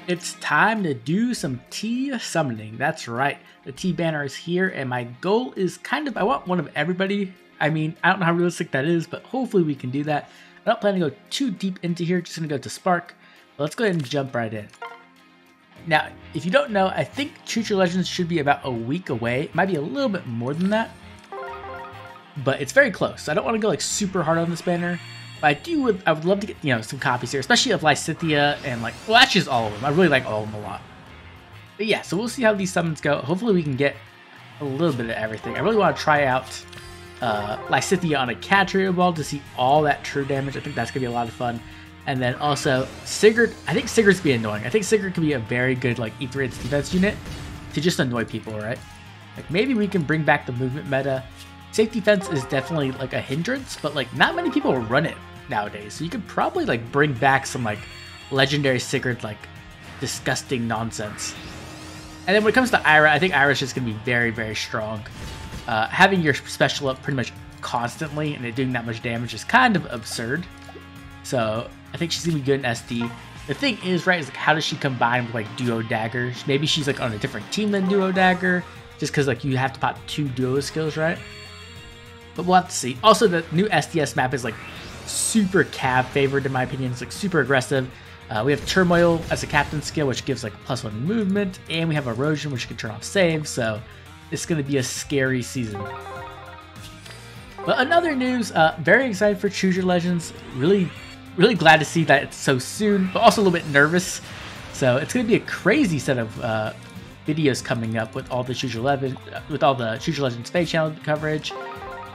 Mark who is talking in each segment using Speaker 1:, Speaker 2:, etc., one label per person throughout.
Speaker 1: It's time to do some T summoning. That's right. The T banner is here, and my goal is I want one of everybody. I mean, I don't know how realistic that is, but hopefully we can do that. I'm not planning to go too deep into here, just gonna go to Spark. But let's go ahead and jump right in. Now, if you don't know, I think Choose Your Legends should be about a week away. It might be a little bit more than that, but it's very close. I don't want to go like super hard on this banner. But I would love to get, some copies here, especially of Lysithea and well, actually just all of them. I really like all of them a lot. But yeah, so we'll see how these summons go. Hopefully we can get a little bit of everything. I really want to try out Lysithea on a Catrio ball to see all that true damage. I think that's going to be a lot of fun. And then also Sigurd. I think Sigurd's be annoying. I think Sigurd could be a very good E3 defense unit to just annoy people, right? Like maybe we can bring back the movement meta. Safe defense is definitely a hindrance, but not many people run it nowadays. So you could probably bring back some legendary Sigurd disgusting nonsense. And then when it comes to Ira, I think Ira's just gonna be very, very strong. Having your special up pretty much constantly and it doing that much damage is kind of absurd. So I think she's gonna be good in SD. The thing is, right, is how does she combine with Duo Dagger? Maybe she's on a different team than Duo Dagger, just because you have to pop 2 duo skills, right? But we'll have to see. Also, the new SDS map is super cav favored in my opinion. It's super aggressive. We have Turmoil as a captain skill, which gives +1 movement, and we have Erosion, which can turn off save. So it's going to be a scary season. But another news, very excited for Choose Your Legends. Really glad to see that it's so soon, but also a little bit nervous. So it's going to be a crazy set of videos coming up with all the Choose Your Legends Fade channel coverage,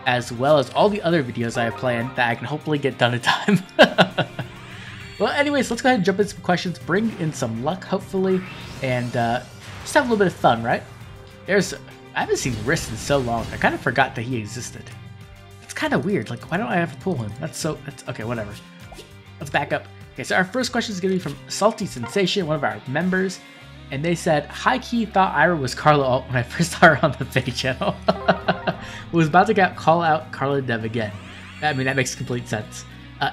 Speaker 1: as well as all the other videos I have planned that I can hopefully get done in time. Well, anyways, let's go ahead and jump into some questions, bring in some luck, hopefully, and just have a little bit of fun, right? I haven't seen Riss in so long. I kind of forgot that he existed. It's kind of weird. Why don't I have to pull him? That's okay, whatever. Let's back up. Okay, so our first question is going to be from Salty Sensation, one of our members. And they said, high-key thought Ira was Carla Alt when I first saw her on the Fade channel. Was about to call out Carla Dev again. I mean, that makes complete sense.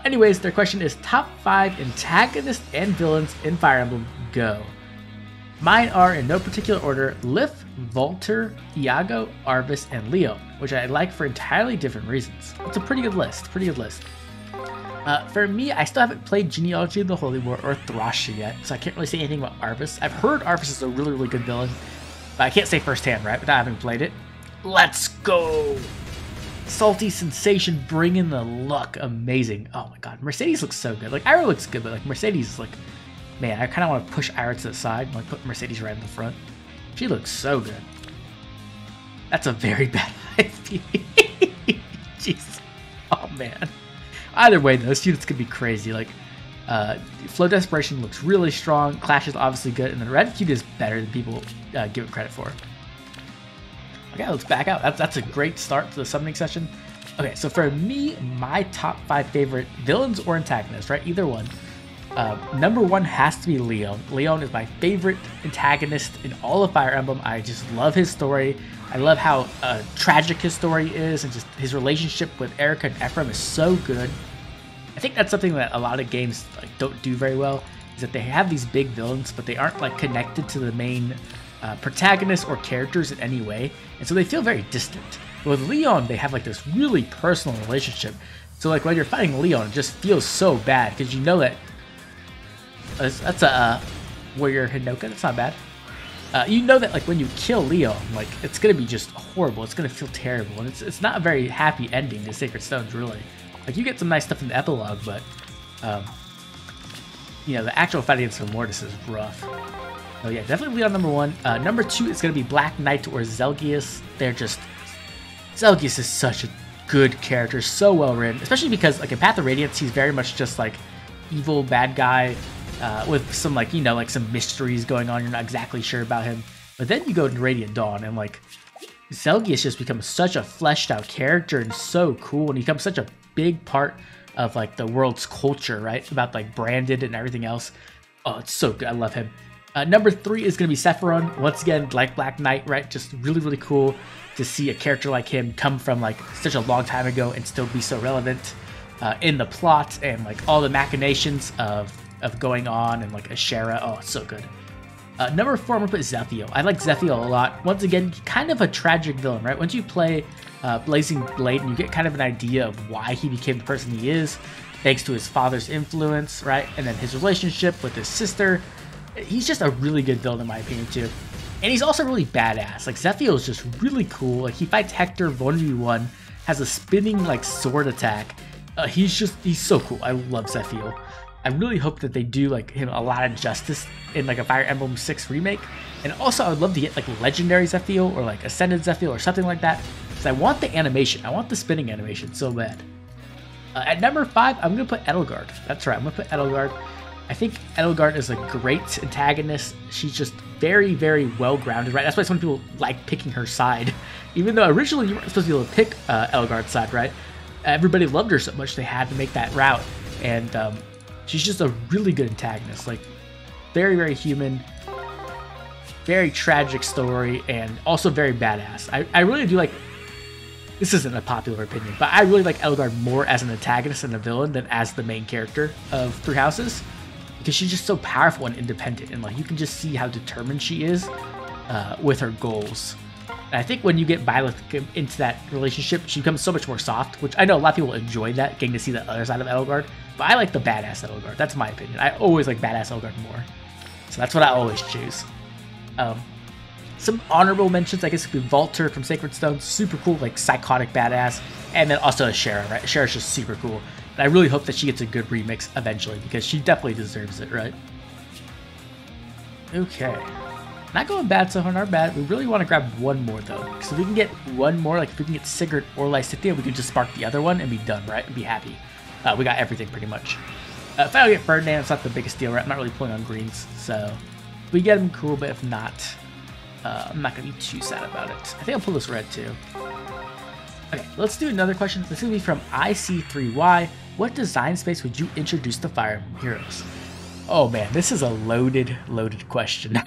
Speaker 1: Anyways, their question is top 5 antagonists and villains in Fire Emblem, go. Mine are, in no particular order, Lif, Volter, Iago, Arvis, and Leo, which I like for entirely different reasons. It's a pretty good list, For me, I still haven't played Genealogy of the Holy War or Thrasher yet, so I can't really say anything about Arvis. I've heard Arvis is a really, really good villain, but I can't say firsthand, right, without having played it. Let's go! Salty Sensation, bring in the luck. Amazing. Oh my god, Mercedes looks so good. Ira looks good, but Mercedes is man, I kind of want to push Ira to the side and put Mercedes right in the front. She looks so good. That's a very bad IP. Jeez. Oh man. Either way, those units could be crazy. Flow Desperation looks really strong. Clash is obviously good, and then Redfeud is better than people give it credit for. Okay, let's back out. That's a great start to the summoning session. Okay, so for me, my top 5 favorite villains or antagonists, right? Either one. Number 1 has to be Leon. Leon is my favorite antagonist in all of Fire Emblem. I just love his story. I love how tragic his story is, and just his relationship with Eirika and Ephraim is so good. I think that's something that a lot of games don't do very well, is that they have these big villains, but they aren't connected to the main protagonists or characters in any way, and so they feel very distant. But with Leon, they have this really personal relationship. So when you're fighting Leon, it just feels so bad because you know that that's a Warrior Hinoka. That's not bad. You know that when you kill Leon, it's gonna be just horrible. It's gonna feel terrible, and it's not a very happy ending to Sacred Stones, really. You get some nice stuff in the epilogue, but the actual fight against the Mortis is rough. So yeah, definitely Leon number 1. Number 2 is gonna be Black Knight or Zelgius. Zelgius is such a good character, so well written, especially because in Path of Radiance, he's very much just evil bad guy. With some some mysteries going on. You're not exactly sure about him, but then you go to Radiant Dawn and Zelgius just becomes such a fleshed out character and so cool, and he becomes such a big part of the world's culture, right? About Branded and everything else. Oh, it's so good. I love him. Number 3 is gonna be Sephiroth. Once again, like Black Knight, right? Just really, really cool to see a character like him come from such a long time ago and still be so relevant. in the plot and like all the machinations of going on, and like Ashera. Oh, it's so good. Number 4, I'm gonna put Zephiel. I like Zephiel a lot. Once again, kind of a tragic villain, right? Once you play Blazing Blade, and you get kind of an idea of why he became the person he is, thanks to his father's influence, right? And then his relationship with his sister. He's just a really good villain in my opinion too. And he's also really badass. Like Zephiel is just really cool. Like he fights Hector 1v1, has a spinning like sword attack. He's so cool. I love Zephiel. I really hope that they do like him a lot of justice in like a Fire Emblem 6 remake. And also I would love to get like Legendary Zephiel or like Ascended Zephiel or something like that. Because I want the animation. I want the spinning animation so bad. At number 5, I'm going to put Edelgard. That's right, I'm going to put Edelgard. I think Edelgard is a great antagonist. She's just very, very well-grounded, right? That's why so many people like picking her side. Even though originally you weren't supposed to be able to pick Edelgard's side, right? Everybody loved her so much they had to make that route. And she's just a really good antagonist. Like, very, very human. Very tragic story, and also very badass. I really do like... This isn't a popular opinion, but I really like Edelgard more as an antagonist and a villain than as the main character of Three Houses. Because she's just so powerful and independent, and like you can just see how determined she is with her goals. And I think when you get Byleth into that relationship, she becomes so much more soft, which I know a lot of people enjoy that, getting to see the other side of Edelgard. But I like the badass Edelgard. That's my opinion. I always like badass Edelgard more. So that's what I always choose. Some honorable mentions, I guess, could be Volter from Sacred Stone. Super cool, like psychotic badass. And then also Ashera, right? Ashera's just super cool. And I really hope that she gets a good remix eventually, because she definitely deserves it, right? Okay. Not going bad so far, not bad. We really want to grab one more, though. Because if we can get one more, like if we can get Sigurd or Lysithea, we can just spark the other one and be done, right? And be happy. We got everything, pretty much. If I don't get Ferdinand, it's not the biggest deal, right? I'm not really pulling on greens, so... If we get him, cool, but if not... I'm not going to be too sad about it. I think I'll pull this red, too. Okay, let's do another question. This is going to be from IC3Y. What design space would you introduce to Fire Emblem Heroes? Oh man, this is a loaded question.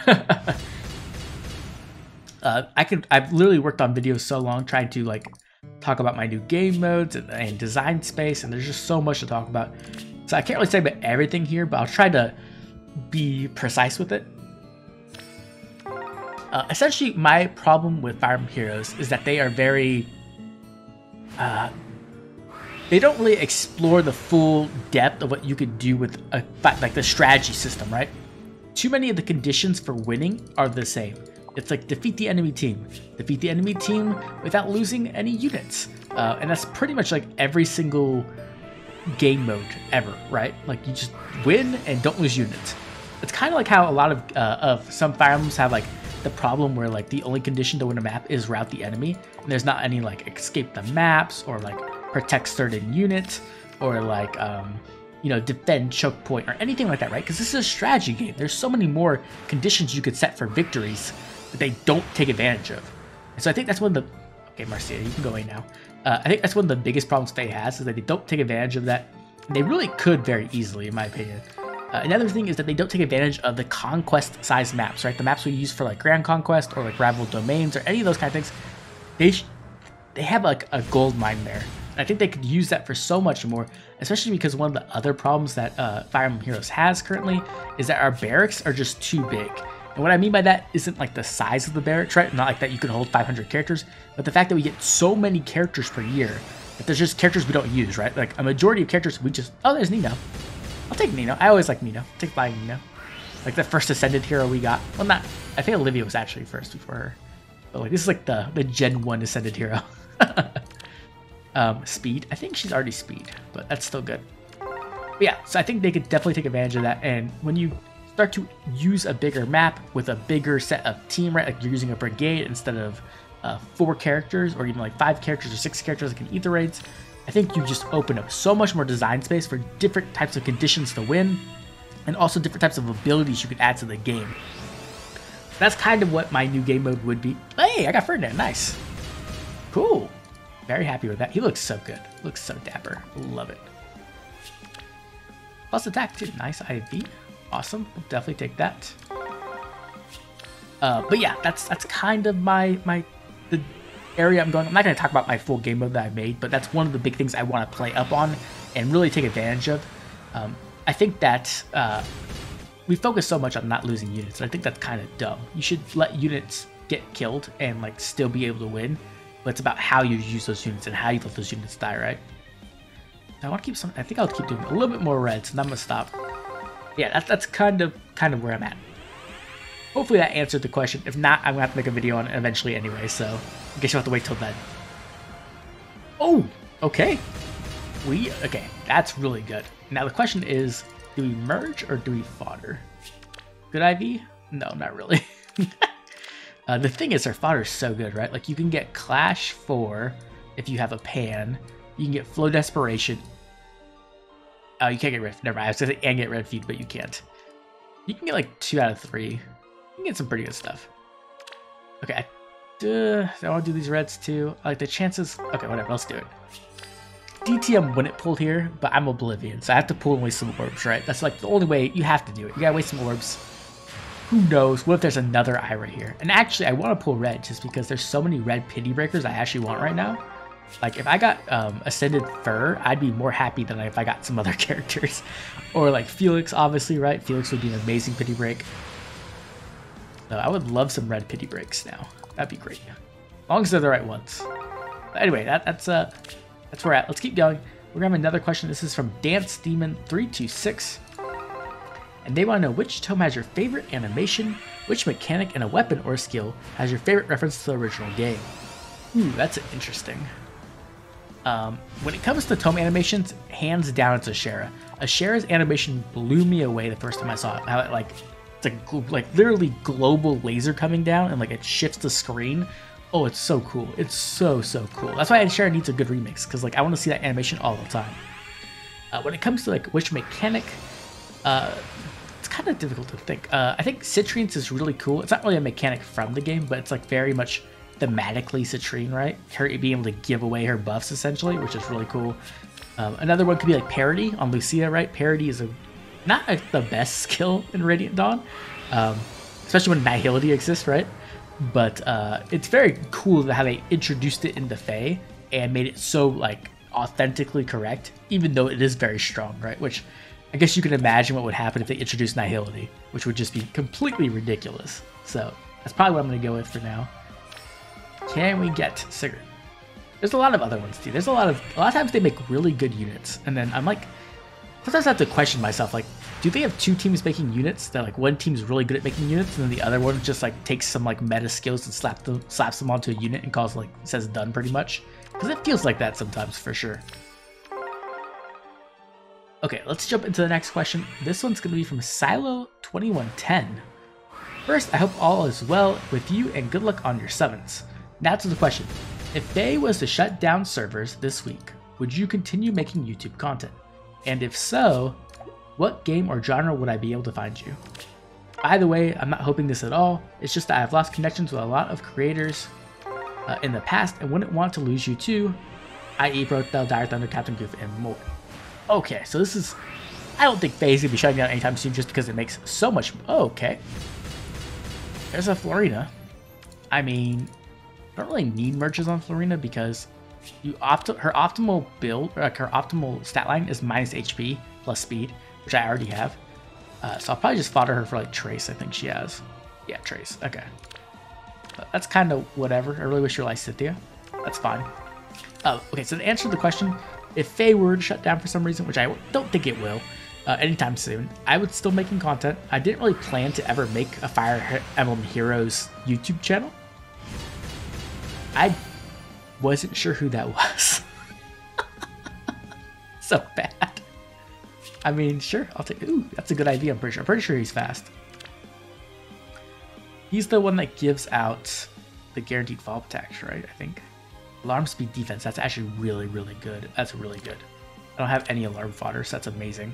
Speaker 1: I've literally worked on videos so long trying to like talk about my new game modes and design space, and there's just so much to talk about. So I can't really say about everything here, but I'll try to be precise with it. Essentially, my problem with Fire Emblem Heroes is that they are very... they don't really explore the full depth of what you could do with like the strategy system, right? Too many of the conditions for winning are the same. It's like defeat the enemy team without losing any units. And that's pretty much like every single game mode ever, right? Like you just win and don't lose units. It's kind of like how a lot of some Fire Emblems have like the problem where like the only condition to win a map is rout the enemy, and there's not any like escape the maps or like protect certain units or like you know, defend choke point or anything like that, right? Because this is a strategy game. There's so many more conditions you could set for victories that they don't take advantage of. And so I think that's one of the... Okay, Marcia, you can go away now. I think that's one of the biggest problems Faye has, is that they don't take advantage of that. And they really could very easily, in my opinion. Another thing is that they don't take advantage of the conquest-sized maps, right? The maps we use for like Grand Conquest or like Rival Domains or any of those kind of things. They have like a gold mine there. And I think they could use that for so much more, especially because one of the other problems that Fire Emblem Heroes has currently is that our barracks are just too big. And what I mean by that isn't like the size of the barracks, right? Not like that you can hold 500 characters, but the fact that we get so many characters per year that there's just characters we don't use, right? Like a majority of characters we just... Oh, there's Nino. I'll take Nino. I always like Nino. Take buying Nino. Like the first Ascended hero we got. Well, not... I think Olivia was actually first before her. But like this is like the Gen 1 Ascended hero. Speed. I think she's already speed, but that's still good. But yeah, so I think they could definitely take advantage of that. And when you start to use a bigger map with a bigger set of team, right? Like you're using a brigade instead of 4 characters or even like 5 characters or 6 characters like in Ether Raids. I think you just open up so much more design space for different types of conditions to win, and also different types of abilities you could add to the game. That's kind of what my new game mode would be. Hey, I got Ferdinand. Nice. Cool. Very happy with that. He looks so good. Looks so dapper. Love it. Plus attack too. Nice IV. Awesome. We'll definitely take that. But yeah, that's kind of the area I'm going. I'm not going to talk about my full game mode that I made, but that's one of the big things I want to play up on and really take advantage of. I think that we focus so much on not losing units, and I think that's kind of dumb. You should let units get killed and like still be able to win, but it's about how you use those units and how you let those units die, right? I want to keep some. I think I'll keep doing a little bit more red, so I'm gonna stop. Yeah, that's kind of where I'm at. Hopefully that answered the question. If not, I'm gonna have to make a video on it eventually anyway, so I guess you'll have to wait till then. Oh, okay. Okay, that's really good. Now the question is, do we merge or do we fodder? Good IV? No, not really. The thing is, our fodder is so good, right? Like, you can get Clash 4 if you have a Pan. You can get Flow Desperation. Oh, you can't get Red. Never mind. I was going to say and get Red Feed, but you can't. You can get like 2 out of 3. You can get some pretty good stuff. Okay. I want to do these reds too. I like the chances. Okay, whatever. Let's do it. DTM wouldn't pull here, but I'm Oblivion, so I have to pull and waste some orbs, right? That's like the only way you have to do it. You gotta waste some orbs. Who knows? What if there's another Ira here? And actually, I want to pull red just because there's so many red pity breakers I actually want right now. Like, if I got Ascended Fur, I'd be more happy than if I got some other characters. Or like Felix, obviously, right? Felix would be an amazing pity break. So I would love some red pity breaks now. That'd be great. As long as they're the right ones. But anyway, that's where we're at. Let's keep going. We're gonna have another question. This is from Dance Demon 326. And they want to know which tome has your favorite animation, which mechanic and a weapon or skill has your favorite reference to the original game. Ooh, that's interesting. When it comes to tome animations, hands down it's Ashera. Ashera's animation blew me away the first time I saw it. How it it's like literally global laser coming down and like it shifts the screen. Oh, it's so cool. It's so cool. That's why Ashera needs a good remix, because like I want to see that animation all the time. When it comes to like which mechanic, it's kind of difficult to think. I think Citrine's is really cool. It's not really a mechanic from the game, but it's like very much thematically Citrine, right? Her being able to give away her buffs essentially, which is really cool. Another one could be like Parody on Lucia, right? Parody is not the best skill in Radiant Dawn, especially when Nihility exists, right? But it's very cool how they introduced it into Fae and made it so like authentically correct, even though it is very strong, right? Which I guess you can imagine what would happen if they introduced Nihility, which would just be completely ridiculous. So that's probably what I'm going to go with for now. Can we get Sigurd? There's a lot of other ones too. There's a lot of times they make really good units, and then I'm like, sometimes I have to question myself, like, do they have two teams making units that like one team's really good at making units and then the other one just like takes some like meta skills and slaps them onto a unit and calls like says done pretty much? Because it feels like that sometimes for sure. Okay, let's jump into the next question. This one's going to be from Silo2110. First, I hope all is well with you and good luck on your summons. Now to the question. If Fae was to shut down servers this week, would you continue making YouTube content? And if so, what game or genre would I be able to find you? By the way, I'm not hoping this at all. It's just that I've lost connections with a lot of creators in the past and wouldn't want to lose you too, i.e. Brothel, Dire Thunder, Captain Goof, and more. Okay, so this is... I don't think Fae's gonna be shutting down anytime soon just because it makes so much... Oh, okay. There's a Florina. I mean, I don't really need merges on Florina because her optimal build, or like her optimal stat line is minus HP plus speed, which I already have. So I'll probably just fodder her for like Trace, I think she has. Yeah, Trace, okay. But that's kind of whatever. I really wish you were Lysithea. That's fine. Okay, so to answer the question, if Fae were to shut down for some reason, which I don't think it will, anytime soon, I would still making content. I didn't really plan to ever make a Fire Emblem Heroes YouTube channel. I wasn't sure who that was. So bad. I mean, sure, I'll take... Ooh, that's a good idea, I'm pretty sure he's fast. He's the one that gives out the guaranteed follow-up attacks, right? I think. Alarm speed defense, that's actually really good. That's really good. I don't have any alarm fodder, so that's amazing.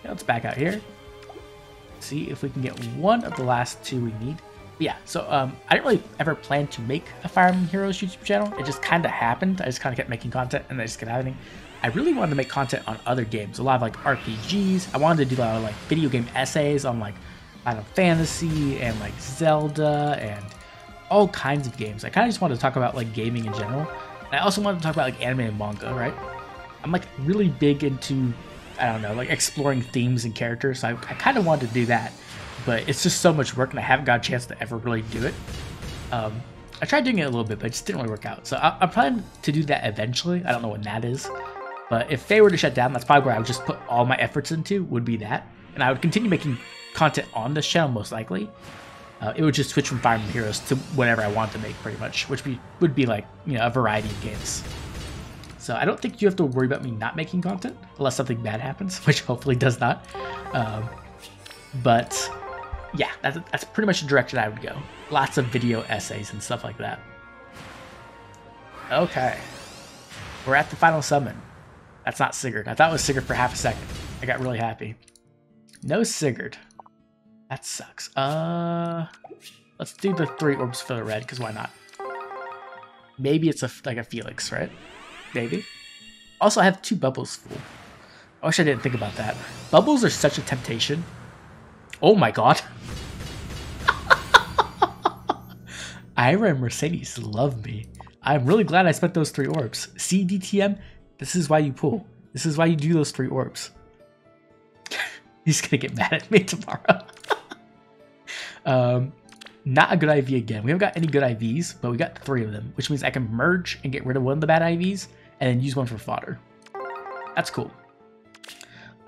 Speaker 1: Okay, let's back out here. See if we can get one of the last two we need. But yeah, so I didn't really ever plan to make a Fire Emblem Heroes YouTube channel. It just kind of happened. I just kind of kept making content and it just kept happening. I really wanted to make content on other games, a lot of like RPGs. I wanted to do a lot of like video game essays on like Final Fantasy and like Zelda and all kinds of games. I kind of just wanted to talk about like gaming in general. And I also wanted to talk about like anime and manga, right? I'm like really big into, I don't know, like exploring themes and characters. So I kind of wanted to do that, but it's just so much work and I haven't got a chance to ever really do it. I tried doing it a little bit, but it just didn't really work out. So I'm planning to do that eventually. I don't know when that is. But if Faye were to shut down, that's probably where I would just put all my efforts into, would be that. And I would continue making content on this channel, most likely. It would just switch from Fire Emblem Heroes to whatever I want to make, pretty much. Which would be like, you know, a variety of games. So I don't think you have to worry about me not making content, unless something bad happens, which hopefully does not. But yeah, that's pretty much the direction I would go. Lots of video essays and stuff like that. Okay. We're at the final summon. That's not Sigurd. I thought it was Sigurd for half a second. I got really happy. No Sigurd. That sucks. Let's do the 3 orbs for the red, because why not? Maybe it's like a Felix, right? Maybe. Also, I have 2 bubbles full. I wish I didn't think about that. Bubbles are such a temptation. Oh my god. Ira and Mercedes love me. I'm really glad I spent those 3 orbs. See, DTM? This is why you pull. This is why you do those 3 orbs. He's gonna get mad at me tomorrow. Not a good IV again. We haven't got any good IVs, but we got 3 of them, which means I can merge and get rid of one of the bad IVs and then use one for fodder. That's cool.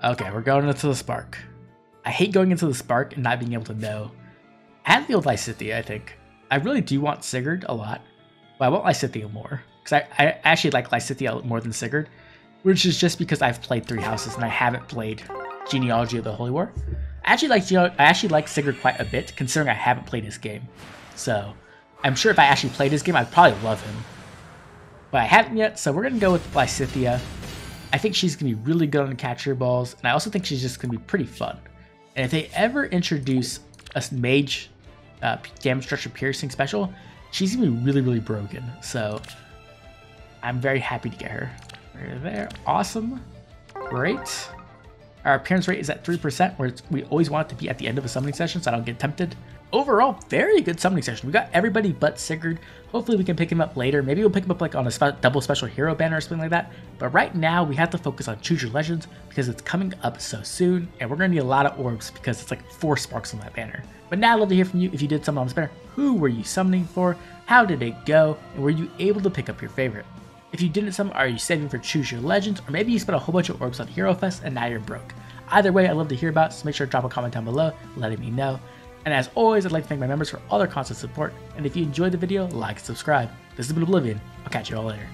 Speaker 1: Okay, we're going into the Spark. I hate going into the Spark and not being able to know. I have the old Lysithea, I think. I really do want Sigurd a lot, but I want Lysithea more. Because I actually like Lysithea more than Sigurd, which is just because I've played 3 houses and I haven't played Genealogy of the Holy War. I actually like Sigurd quite a bit, considering I haven't played his game. So I'm sure if I actually played his game, I'd probably love him. But I haven't yet, so we're going to go with Lysithea. I think she's going to be really good on capture balls, and I also think she's just going to be pretty fun. And if they ever introduce a mage damage structure piercing special, she's going to be really, really broken. So I'm very happy to get her. Right there. Awesome. Great. Our appearance rate is at 3%, where we always want it to be at the end of a summoning session so I don't get tempted. Overall, very good summoning session. We got everybody but Sigurd. Hopefully we can pick him up later. Maybe we'll pick him up like on a double special hero banner or something like that. But right now we have to focus on Choose Your Legends because it's coming up so soon. And we're going to need a lot of orbs because it's like 4 sparks on that banner. But now I'd love to hear from you. If you did summon on this banner, who were you summoning for? How did it go? And were you able to pick up your favorite? If you didn't summon, are you saving for Choose Your Legends? Or maybe you spent a whole bunch of orbs on Hero Fest and now you're broke. Either way, I'd love to hear about it, so make sure to drop a comment down below letting me know. And as always, I'd like to thank my members for all their constant support. And if you enjoyed the video, like and subscribe. This has been Oblivion. I'll catch you all later.